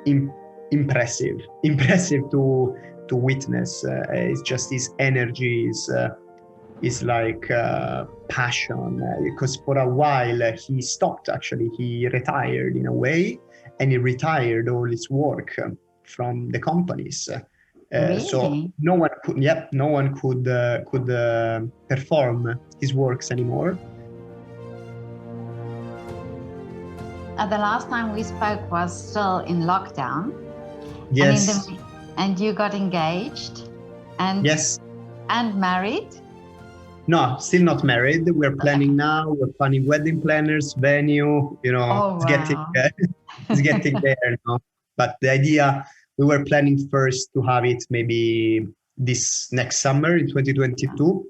im- impressive to witness. It's just his energy is like passion, because for a while he stopped. Actually, he retired in a way, and he retired all his work from the companies. So Really? no one could perform his works anymore. The last time we spoke was still in lockdown. Yes. And you got engaged and Yes. and married? No, still not married. We're planning now. We're planning wedding planners, venue. Oh, wow. It's getting there now. But the idea, we were planning first to have it maybe this next summer in 2022,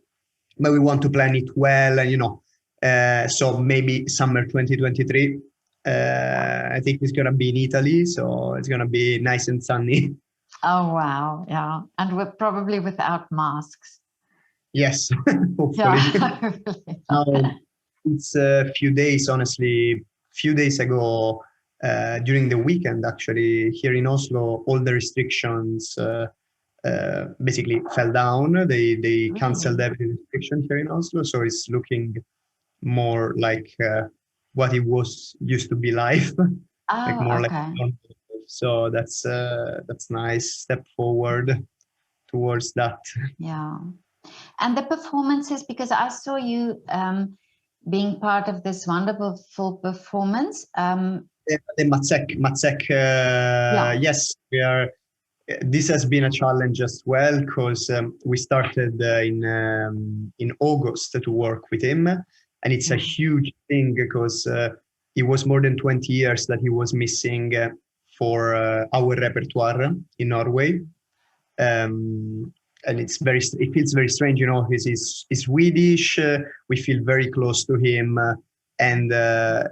but we want to plan it well, and so maybe summer 2023. I think it's gonna be in Italy, so it's gonna be nice and sunny. Oh, wow. Yeah. And we're probably without masks. Yes, hopefully. Yeah. Now, it's a few days, honestly, few days ago, during the weekend, actually, here in Oslo, all the restrictions basically fell down. They canceled every restriction here in Oslo, so it's looking more like what it was used to be life, like Oh, more like. okay. So that's nice step forward towards that. Yeah. And the performances, because I saw you being part of this wonderful performance. The Matzek, Yeah. yes, we are. This has been a challenge as well, because we started in August to work with him, and it's a huge thing because it was more than 20 years that he was missing for our repertoire in Norway. And it feels very strange, he's Swedish, we feel very close to him, and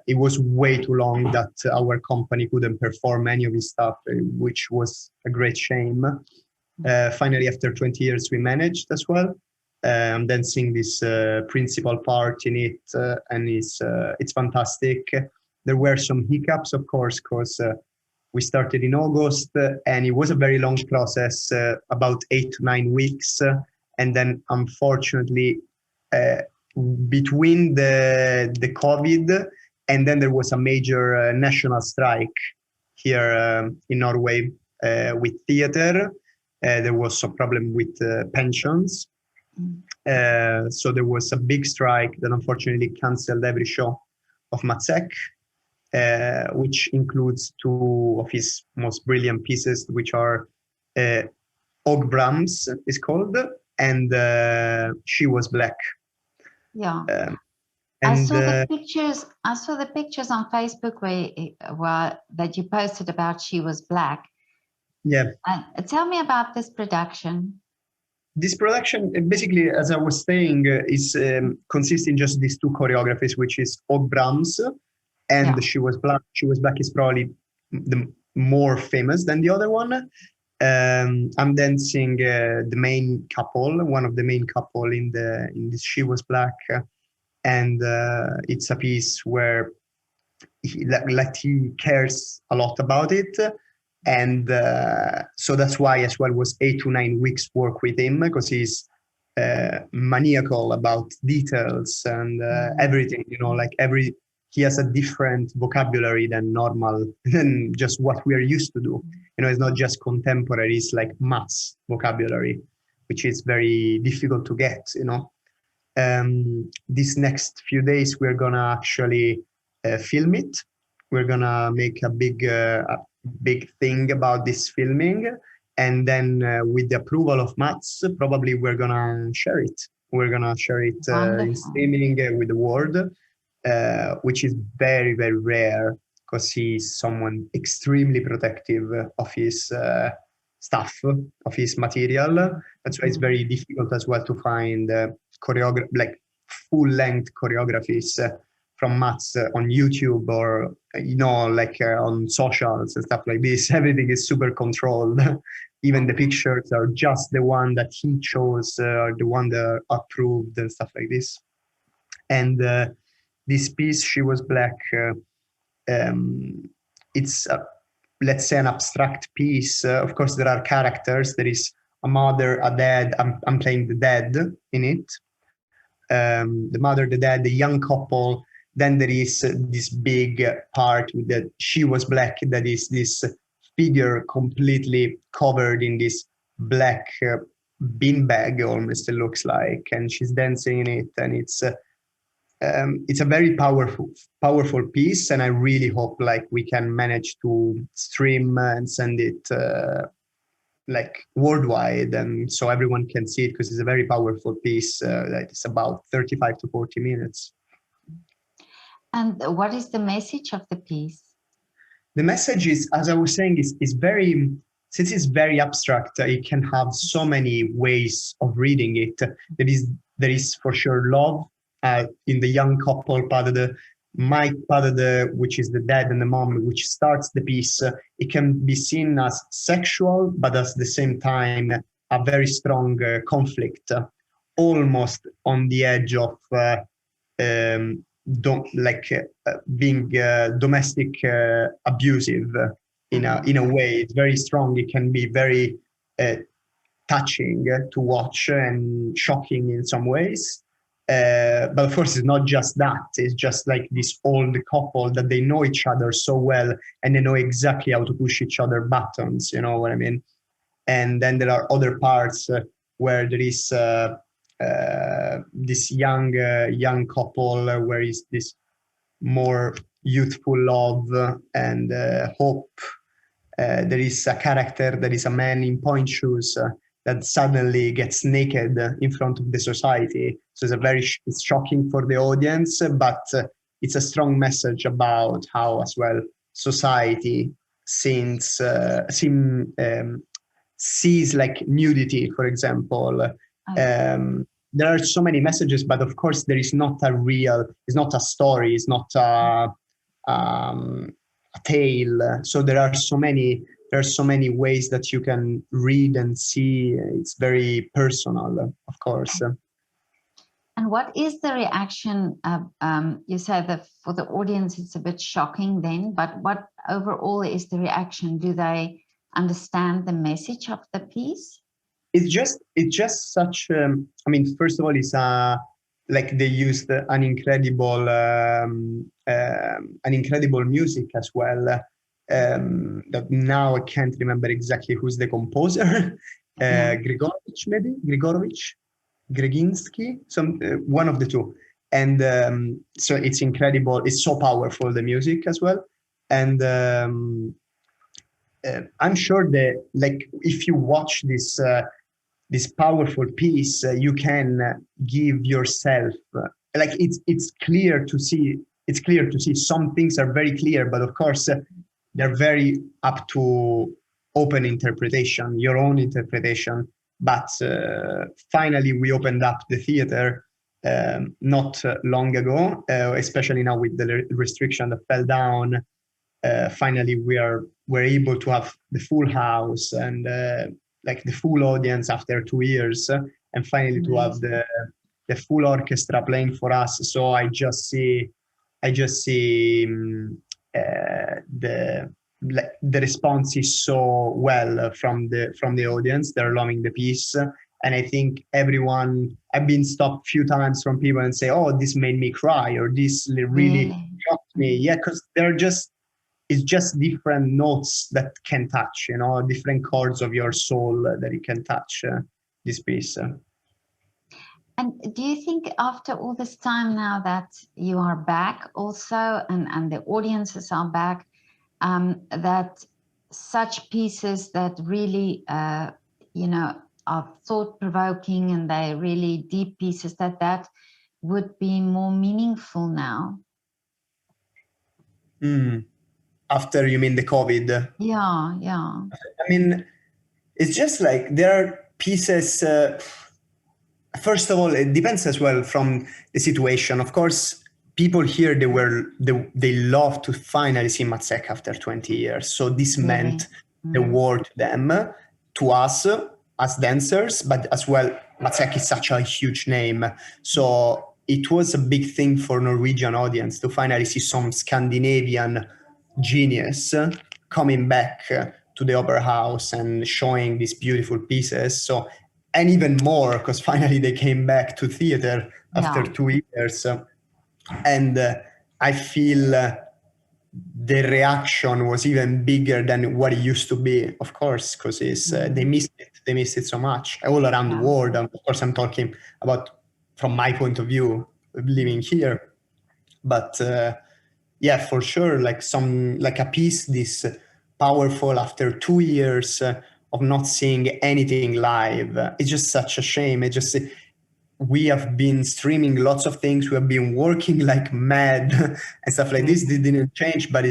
it was way too long that our company couldn't perform any of his stuff, which was a great shame. Finally, after 20 years, we managed as well. Then seeing this principal part in it, and it's fantastic. There were some hiccups, of course, because we started in August, and it was a very long process, about 8 to 9 weeks. And then, unfortunately, between the COVID, and then there was a major national strike here in Norway with theater. There was some problem with pensions. So there was a big strike that unfortunately canceled every show of Matzek. Which includes 2 of his most brilliant pieces, which are Og Brahms is called, and She Was Black. Yeah. And I saw the pictures. I saw the pictures on Facebook that you posted about She Was Black. Yeah. Tell me about this production. This production, basically, as I was saying, is consists in just these 2 choreographies, which is Og Brahms and She Was Black. She Was Black is probably the more famous than the other one. I'm dancing the main couple, one of the main couple in this She Was Black, and it's a piece where he cares a lot about it, and so that's why as well was 8 to 9 weeks work with him, because he's maniacal about details and everything, he has a different vocabulary than just what we are used to do. It's not just contemporary, it's like mass vocabulary, which is very difficult to get, These next few days, we're gonna actually film it. We're gonna make a big thing about this filming. And then with the approval of Mats, probably we're gonna share it. We're gonna share it in streaming with the world. Which is very, very rare, because he's someone extremely protective of his stuff, of his material. That's why it's very difficult as well to find like full-length choreographies from Mats on YouTube or on socials and stuff like this. Everything is super controlled. Even the pictures are just the one that he chose, or the one that are approved and stuff like this. And this piece, She Was Black, it's let's say, an abstract piece. Of course, there are characters. There is a mother, a dad. I'm playing the dad in it. The mother, the dad, the young couple. Then there is this big part with that she was black. That is this figure completely covered in this black beanbag, almost it looks like, and she's dancing in it, and it's a very powerful piece, and I really hope like we can manage to stream and send it like worldwide, and so everyone can see it, because it's a very powerful piece that is about 35 to 40 minutes. And what is the message of the piece? The message is, as I was saying, is very, since it's very abstract, it can have so many ways of reading it. There is for sure love in the young couple part of which is the dad and the mom, which starts the piece. It can be seen as sexual, but at the same time, a very strong conflict, almost on the edge of being domestic abusive in a way. It's very strong. It can be very touching to watch and shocking in some ways. But of course, it's not just that. It's just like this old couple that they know each other so well, and they know exactly how to push each other buttons. You know what I mean? And then there are other parts where there is this young couple where is this more youthful love and hope. There is a character that is a man in point shoes that suddenly gets naked in front of the society. So it's shocking for the audience, but it's a strong message about how as well society sees like nudity, for example. There are so many messages, but of course there is not it's not a story, it's not a tale. So there are so many ways that you can read and see. It's very personal, of course. And what is the reaction of, you said that for the audience it's a bit shocking then, but what overall is the reaction? Do they understand the message of the piece? It's just such. I mean, first of all, it's like they used an incredible music as well. That now I can't remember exactly who's the composer. Greginsky, one of the two. And so it's incredible. It's so powerful, the music as well. And I'm sure that like if you watch this powerful piece, you can give yourself like it's clear to see. It's clear to see. Some things are very clear, but of course they're very up to open interpretation, your own interpretation. But finally, we opened up the theater not long ago, especially now with the restriction that fell down. Finally, we're able to have the full house and like the full audience after 2 years, and finally to have the full orchestra playing for us. So I just see the response is so well from the audience. They're loving the piece, and I think everyone. I've been stopped a few times from people and say, "Oh, this made me cry," or "This really shocked me." Yeah, because it's just different notes that can touch, you know, different chords of your soul that you can touch this piece. And do you think after all this time now that you are back also, and the audiences are back, that such pieces that really, are thought-provoking and they're really deep pieces, that would be more meaningful now? After, you mean the COVID? Yeah. I mean, it's just like there are pieces. First of all, it depends as well from the situation. Of course, people here they love to finally see Mazzek after 20 years. So this meant the world to them, to us as dancers, but as well, Mazzek is such a huge name. So it was a big thing for Norwegian audience to finally see some Scandinavian genius coming back to the opera house and showing these beautiful pieces. So, and even more, because finally they came back to theater after 2 years. And I feel the reaction was even bigger than what it used to be, of course, because they missed it. They missed it so much all around the world. And of course, I'm talking about from my point of view, living here. But yeah, for sure, like a piece this powerful after 2 years of not seeing anything live. It's just such a shame. It just we have been streaming lots of things. We have been working like mad and stuff like this. This didn't change, but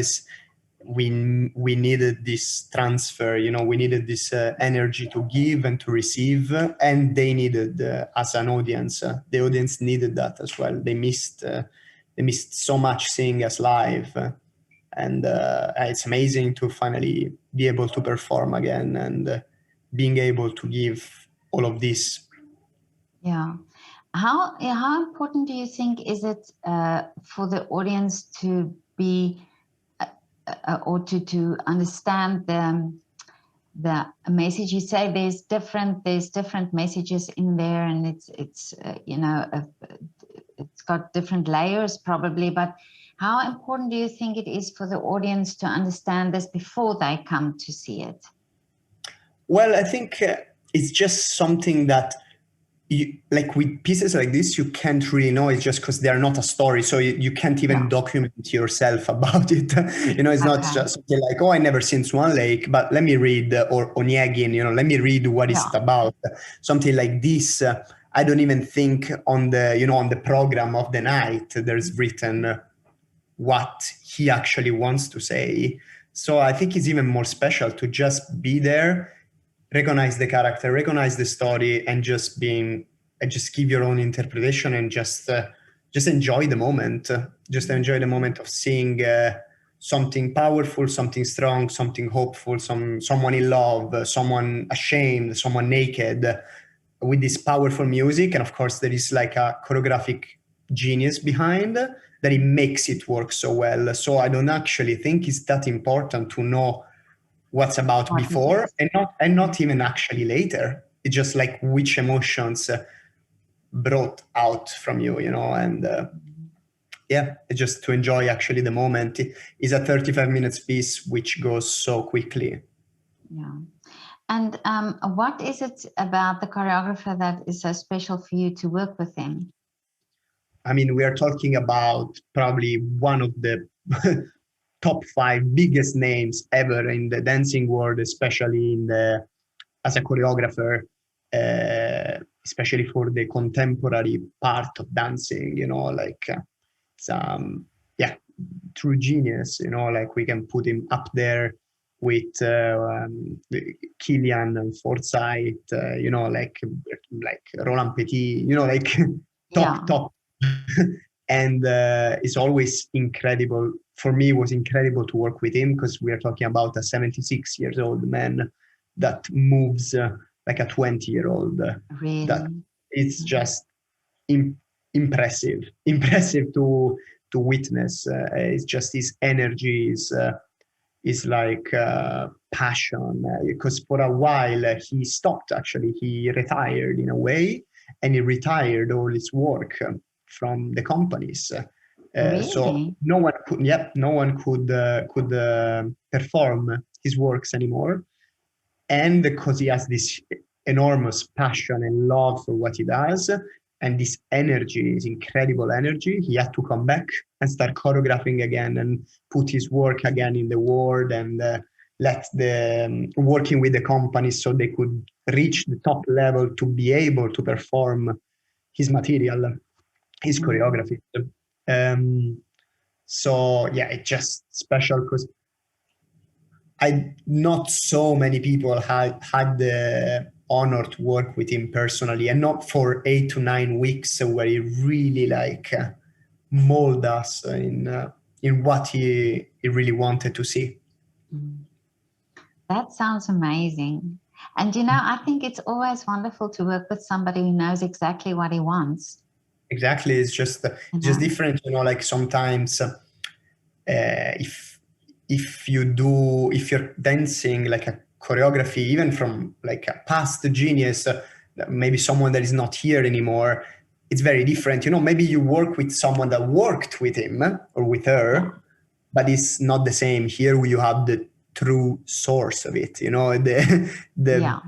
we needed this transfer. We needed this energy to give and to receive, and they needed as an audience. The audience needed that as well. They missed so much seeing us live, and it's amazing to finally be able to perform again and being able to give all of this. Yeah. How important do you think is it for the audience to be or to understand the message? You say there's different messages in there, and it's got different layers probably. But how important do you think it is for the audience to understand this before they come to see it? Well, I think it's just something that like with pieces like this, you can't really know. It's just because they are not a story, so you can't even document yourself about it. It's not just something like, oh, I never seen Swan Lake, but let me read or Onegin. Let me read what is it about. Something like this. I don't even think on the on the program of the night there's written what he actually wants to say. So I think it's even more special to just be there, recognize the character, recognize the story, and just give your own interpretation and just enjoy the moment. Just enjoy the moment of seeing something powerful, something strong, something hopeful, someone in love, someone ashamed, someone naked, with this powerful music. And of course, there is like a choreographic genius behind that it makes it work so well. So I don't actually think it's that important to know what's about before and not even actually later. It's just like which emotions brought out from you, and yeah, just to enjoy actually the moment. It's a 35 minutes piece which goes so quickly. Yeah. And what is it about the choreographer that is so special for you to work with him? I mean, we are talking about probably one of the top 5 biggest names ever in the dancing world, especially as a choreographer, especially for the contemporary part of dancing. Like some true genius. Like we can put him up there with Killian and Forsyth. Like Roland Petit. Like top. And it's always incredible. For me, it was incredible to work with him because we are talking about a 76 years old man that moves like a 20-year-old. Really? That it's just impressive to witness. It's just his energy is like passion. Because for a while he stopped. Actually, he retired in a way, and he retired all his work from the companies. Really? So no one could perform his works anymore. And because he has this enormous passion and love for what he does, and this energy, this incredible energy, he had to come back and start choreographing again and put his work again in the world, and let the working with the companies so they could reach the top level to be able to perform his material, his choreography. So yeah, it's just special because not so many people had the honor to work with him personally, and not for 8 to 9 weeks where he really like mold us in what he really wanted to see. That sounds amazing. And I think it's always wonderful to work with somebody who knows exactly what he wants. Exactly, it's just different. Like sometimes if if you're dancing like a choreography, even from like a past genius, maybe someone that is not here anymore, it's very different. Maybe you work with someone that worked with him or with her, but it's not the same. Here you have the true source of it, the Yeah.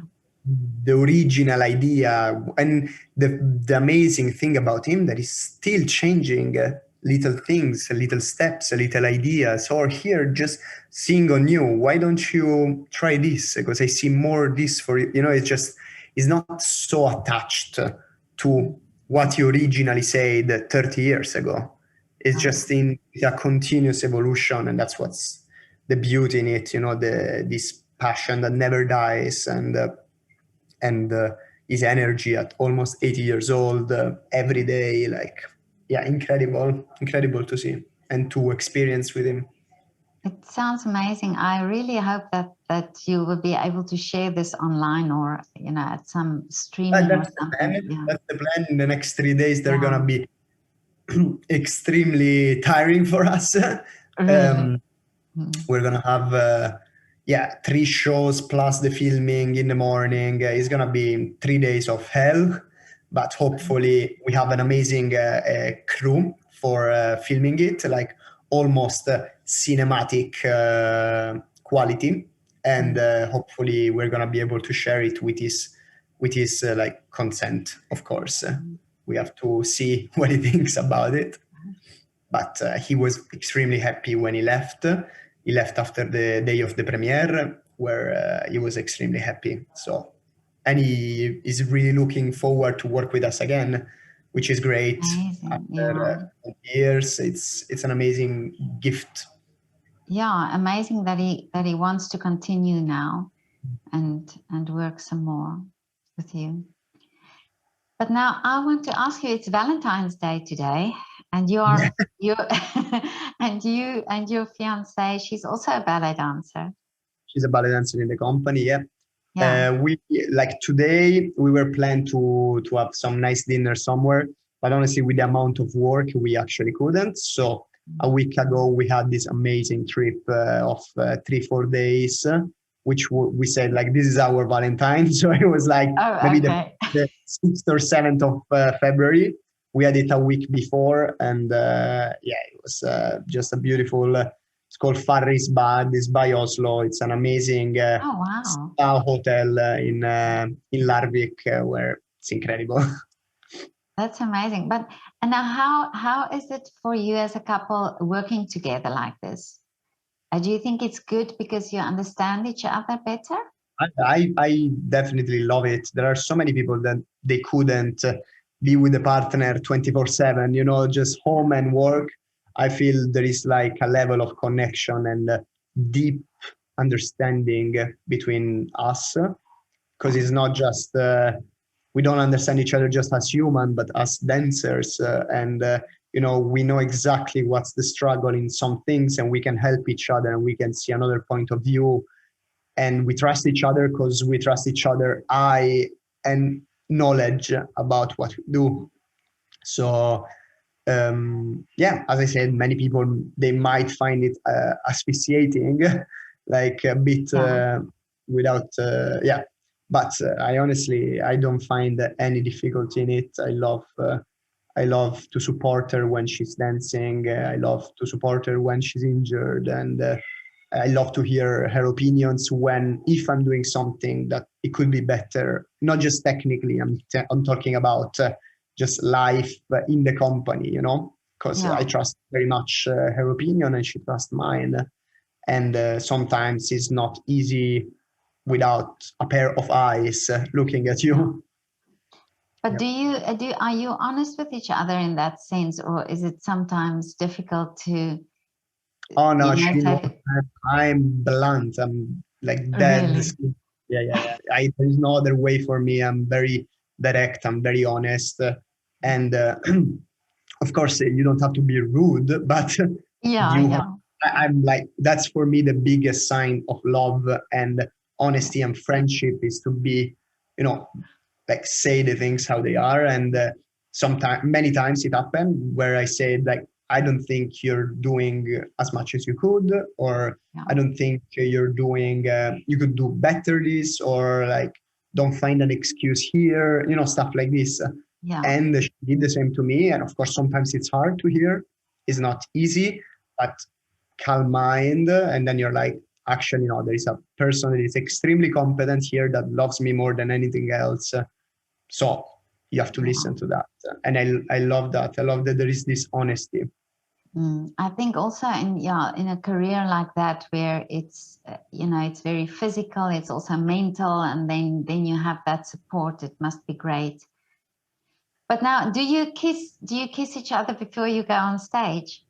the original idea. And the amazing thing about him that he's still changing little things, little steps, little ideas. Or here, just seeing on you, why don't you try this, because I see more this for you. It's not so attached to what you originally said 30 years ago. It's just in a continuous evolution, and that's what's the beauty in it. This passion that never dies, and his energy at almost 80 years old, every day, like, yeah, incredible to see and to experience with him. It sounds amazing. I really hope that you will be able to share this online, or at some streaming or That's the something. plan. Yeah. That's the plan. In the next 3 days, they're Yeah. gonna be extremely tiring for us. Really. Mm. We're gonna have 3 shows plus the filming in the morning. It's gonna be 3 days of hell, but hopefully we have an amazing crew for filming it, like almost cinematic quality, and hopefully we're gonna be able to share it with his like consent, of course. We have to see what he thinks about it. But he was extremely happy when he left. He left after the day of the premiere, where he was extremely happy. So, and he is really looking forward to work with us again, which is great. Amazing. After Yeah. 20 years, it's an amazing gift. Yeah. Amazing that he wants to continue now and work some more with you. But now I want to ask you, it's Valentine's Day today, and you and your fiance, she's also a ballet dancer. She's a ballet dancer in the company. Yeah. Yeah. We like today we were planned to have some nice dinner somewhere, but honestly, with the amount of work, we actually couldn't. So a week ago, we had this amazing trip of 3-4 days, which we said like this is our Valentine. So it was like Oh, maybe okay. the 6th or 7th of February. We had it a week before, and it was just a beautiful. It's called Farrisbad. It's by Oslo. It's an amazing Oh, wow. spa hotel in Larvik, where it's incredible. That's amazing. And now how is it for you as a couple working together like this? Do you think it's good because you understand each other better? I definitely love it. There are so many people that they couldn't be with a partner 24/7, just home and work. I feel there is like a level of connection and deep understanding between us, because it's not just we don't understand each other just as human, but as dancers, and we know exactly what's the struggle in some things, and we can help each other, and we can see another point of view, and we trust each other because we trust each other eye and knowledge about what we do. So as I said, many people, they might find it asphyxiating, like a bit without but I don't find any difficulty in it. I love to support her when she's dancing. I love to support her when she's injured, and I love to hear her opinions if I'm doing something that it could be better, not just technically. I'm talking about just life in the company, because I trust very much her opinion, and she trusts mine. And sometimes it's not easy without a pair of eyes looking at you. But are you honest with each other in that sense, or is it sometimes difficult to Oh no, she knows say, I'm blunt. I'm like dead. really? Yeah. There's no other way for me. I'm very direct. I'm very honest, and of course you don't have to be rude, but you have. Yeah. I'm like, that's for me the biggest sign of love and honesty and friendship, is to be, like, say the things how they are. And sometimes, many times it happened where I said like, I don't think you're doing as much as you could, or Yeah. I don't think you're doing, you could do better this, or like, don't find an excuse here, you know, stuff like this. Yeah. And she did the same to me. And of course, sometimes it's hard to hear. It's not easy, but calm mind. And then you're like, actually, no, there is a person that is extremely competent here that loves me more than anything else. So you have to listen to that. And I love that. I love that there is this honesty. I think also in a career like that where it's you know, it's very physical, it's also mental, and then you have that support. It must be great. But now, do you kiss each other before you go on stage?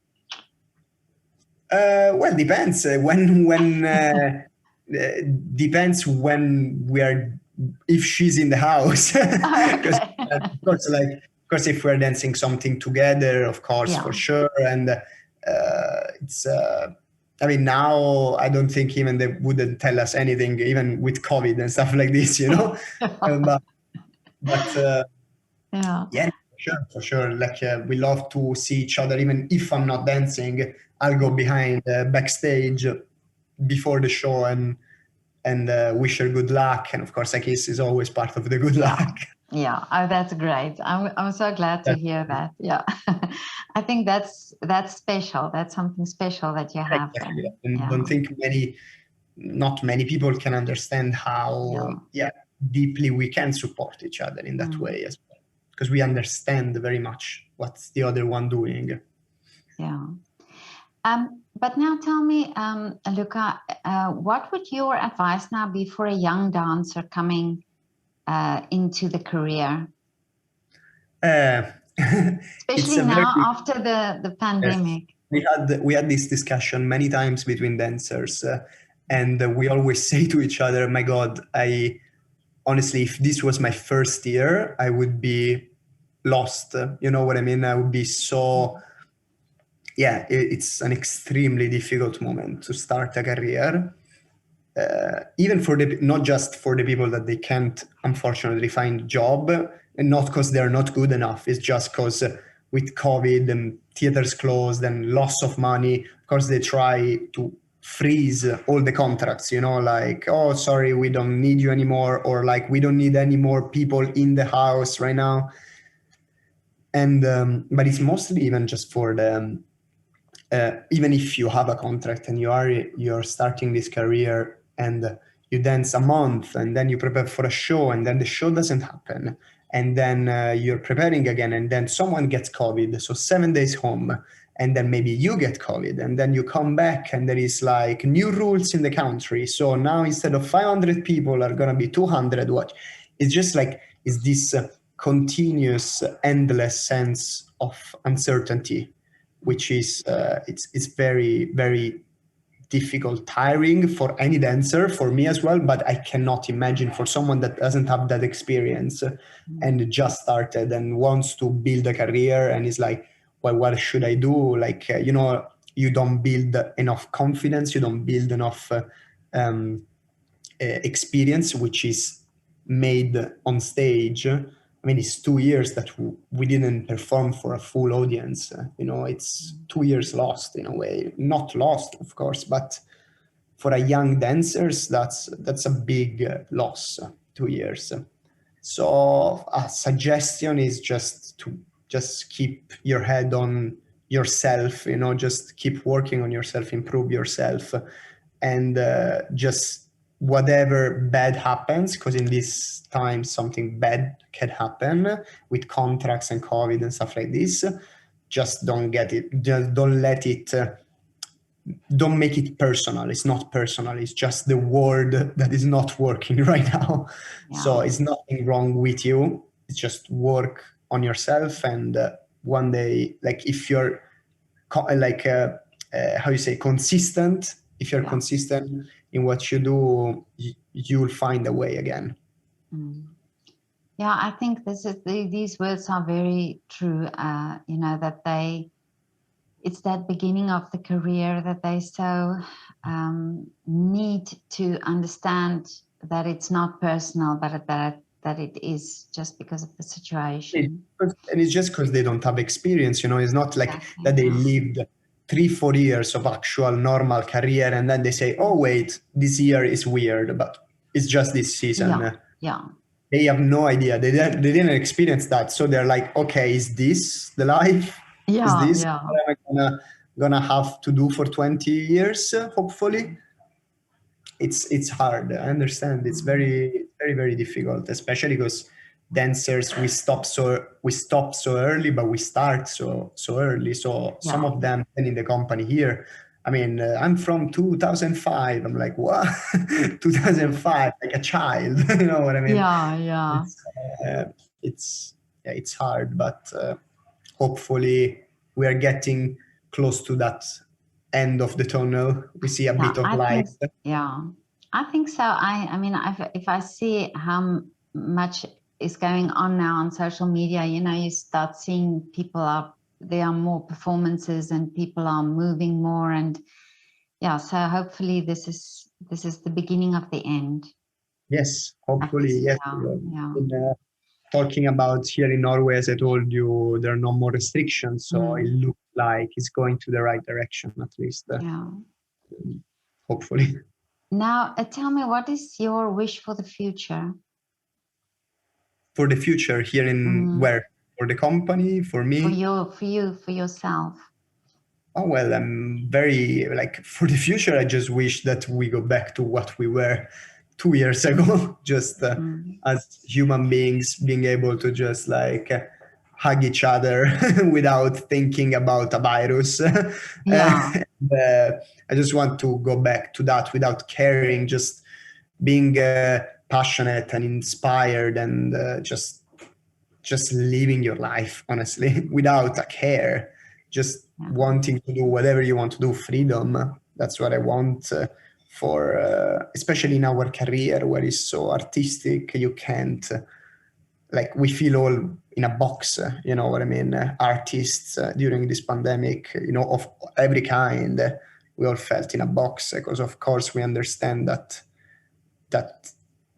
Well, depends. Depends when we are, if she's in the house. Because Okay. of course, if we're dancing something together, of course, Yeah. for sure. And it's, I mean, now I don't think even they wouldn't tell us anything, even with COVID and stuff like this, you know. But Yeah. yeah, for sure. Like we love to see each other. Even if I'm not dancing, I'll go behind backstage before the show and wish her good luck. And of course, a kiss is always part of the good Yeah. luck. Yeah. Oh, that's great. I'm so glad to hear that. Yeah. I think that's special. That's something special that you have. Exactly. And And yeah. don't think not many people can understand how deeply we can support each other in that way as well, because we understand very much what's the other one doing. Yeah. But now tell me, Luca, what would your advice now be for a young dancer coming into the career? It's Especially a very now after the yes. pandemic. We had this discussion many times between dancers, and we always say to each other, "My God, I honestly, if this was my first year, I would be lost." You know what I mean? I would be so. Yeah, it's an extremely difficult moment to start a career. Even for the not just for the people that they can't unfortunately find a job, and not because they're not good enough. It's just because with COVID and theaters closed and loss of money, of course they try to freeze all the contracts. You know, like, oh, sorry, we don't need you anymore, or like, we don't need any more people in the house right now. And but it's mostly even just for the even if you have a contract and you're starting this career and you dance a month and then you prepare for a show and then the show doesn't happen and then you're preparing again and then someone gets COVID, so 7 days home, and then maybe you get COVID and then you come back and there is like new rules in the country, so now instead of 500 people are going to be 200. What it's just like is this continuous endless sense of uncertainty, which is it's very very difficult, tiring for any dancer, for me as well. But I cannot imagine for someone that doesn't have that experience and just started and wants to build a career and is like, well, what should I do? Like you don't build enough confidence, you don't build enough um, experience, which is made on stage. I mean, it's 2 years that we didn't perform for a full audience. It's 2 years lost in a way. Not lost, of course, but for a young dancers, that's a big loss. 2 years. So a suggestion is just to just keep your head on yourself. Just keep working on yourself, improve yourself, and just whatever bad happens, because in this time something bad can happen with contracts and COVID and stuff like this. Just don't get it. Just don't let it. Don't make it personal. It's not personal. It's just the world that is not working right now. Yeah. So it's nothing wrong with you. It's just work on yourself, and one day, like if you're how you say, consistent. If you're consistent in what you do, you'll find a way again. Yeah, I think these words are very true. That it's that beginning of the career that they so need to understand that it's not personal, but that that it is just because of the situation. And it's just because they don't have experience, it's not like Exactly, that they yeah. lived 3-4 years of actual normal career and then they say, oh wait, this year is weird, but it's just this season. Yeah. They have no idea. They didn't experience that. So they're like, okay, is this the life? Is this what I'm gonna have to do for 20 years, hopefully? It's hard. I understand. It's very, very, very difficult, especially because dancers we stop so early, but we start so early. So some of them been in the company here. I mean, I'm from 2005. I'm like, what? 2005, like a child. You know what I mean? Yeah. It's hard, but hopefully we are getting close to that end of the tunnel. We see a bit of light. I think so. I mean, if I see how much is going on now on social media, you start seeing there are more performances and people are moving more, and so hopefully this is the beginning of the end. Yes, hopefully, yes. Yeah. Talking about here in Norway, as I told you, there are no more restrictions, so it looks like it's going to the right direction, at least. Hopefully. Now, tell me, what is your wish for the future? For the future here in where? For the company, for me? For yourself. Oh, well, I'm very, for the future, I just wish that we go back to what we were 2 years ago, just as human beings being able to just hug each other without thinking about a virus. I just want to go back to that without caring, just being passionate and inspired and just living your life, honestly, without a care, just wanting to do whatever you want to do, freedom. That's what I want for, especially in our career where it's so artistic, you can't, we feel all in a box, you know what I mean? Artists during this pandemic, of every kind, we all felt in a box because of course we understand that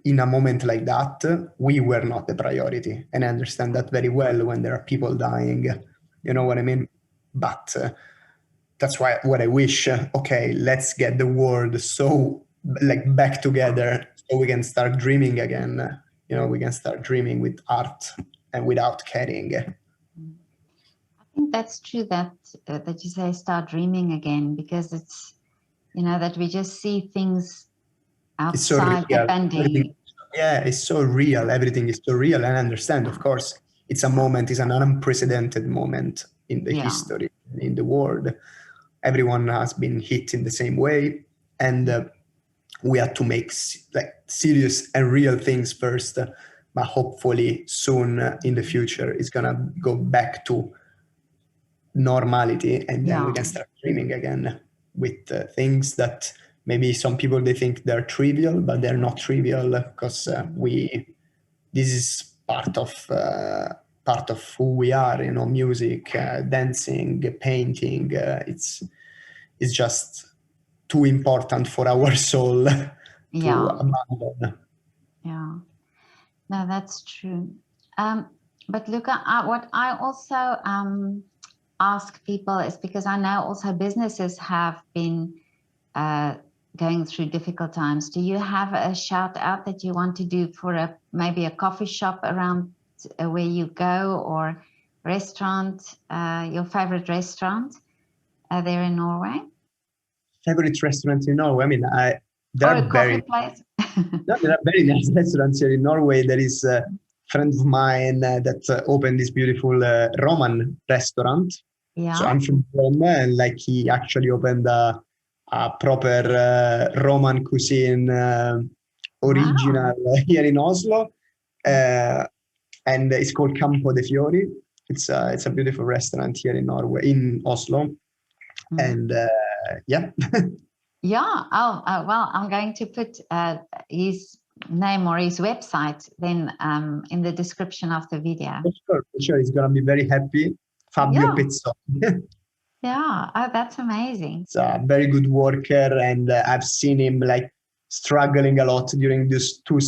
in a moment like that, we were not the priority. And I understand that very well when there are people dying, you know what I mean? But that's why what I wish, okay, let's get the world back together so we can start dreaming again. We can start dreaming with art and without caring. I think that's true that you say start dreaming again, because it's, that we just see things outside depending. It's so real. Everything is so real. And I understand, of course, it's an unprecedented moment in the history, in the world. Everyone has been hit in the same way. And we had to make serious and real things first. But hopefully soon in the future, it's going to go back to normality. And then we can start dreaming again with things that maybe some people, they think they're trivial, but they're not trivial because this is part of who we are, music, dancing, painting. It's just too important for our soul to abandon. Yeah, no, that's true. But Luca, what I also ask people is, because I know also businesses have been going through difficult times. Do you have a shout out that you want to do for maybe a coffee shop around where you go, or restaurant, your favorite restaurant there in Norway? Favorite restaurant in Norway? I mean, there are coffee place? No, there are very nice restaurants here in Norway. There is a friend of mine that opened this beautiful Roman restaurant. Yeah. So I'm from Rome, and he actually opened a proper Roman cuisine original here in Oslo, and it's called Campo de Fiori. It's a beautiful restaurant here in Norway, in Oslo, and yeah. Yeah. Oh, well, I'm going to put his name or his website then in the description of the video. For sure. He's going to be very happy. Fabio Pezzoli. Yeah. Oh, that's amazing. He's a very good worker, and I've seen him struggling a lot during these two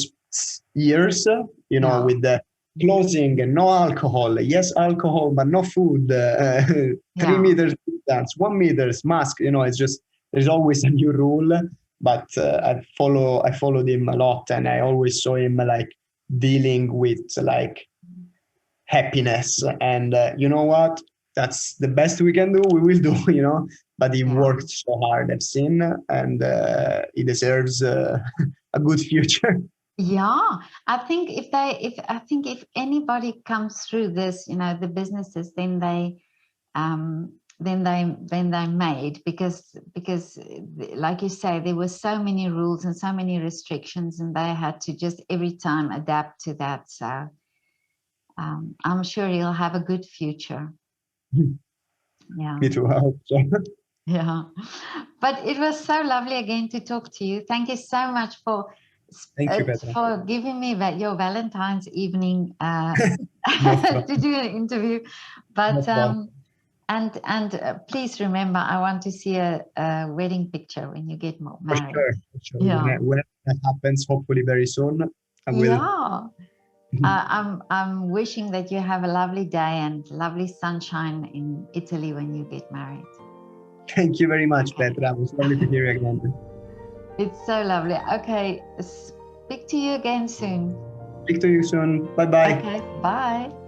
years, Yeah. with the closing and no alcohol. Yes, alcohol, but no food. 3 Yeah. meters distance, 1 meters mask. It's just there's always a new rule. But I followed him a lot, and I always saw him like dealing with like happiness. And you know what? That's the best we can do. We will do, But he Yeah. worked so hard, I've seen, and he deserves a good future. Yeah, I think if anybody comes through this, the businesses, then they made, because like you say, there were so many rules and so many restrictions, and they had to just every time adapt to that. So I'm sure he'll have a good future. Yeah. Me too. I hope so. Yeah. But it was so lovely again to talk to you. Thank you so much Thank you, Petra. for giving me your Valentine's evening No to problem. do an interview. No But problem. and please remember, I want to see a wedding picture when you get For married. sure. For sure. Yeah. When that happens, hopefully very soon, I will. Yeah. I'm wishing that you have a lovely day and lovely sunshine in Italy when you get married. Thank you very much, Okay. Petra. It was lovely to hear you again. It's so lovely. Okay, speak to you again soon. Speak to you soon. Bye bye. Okay, bye.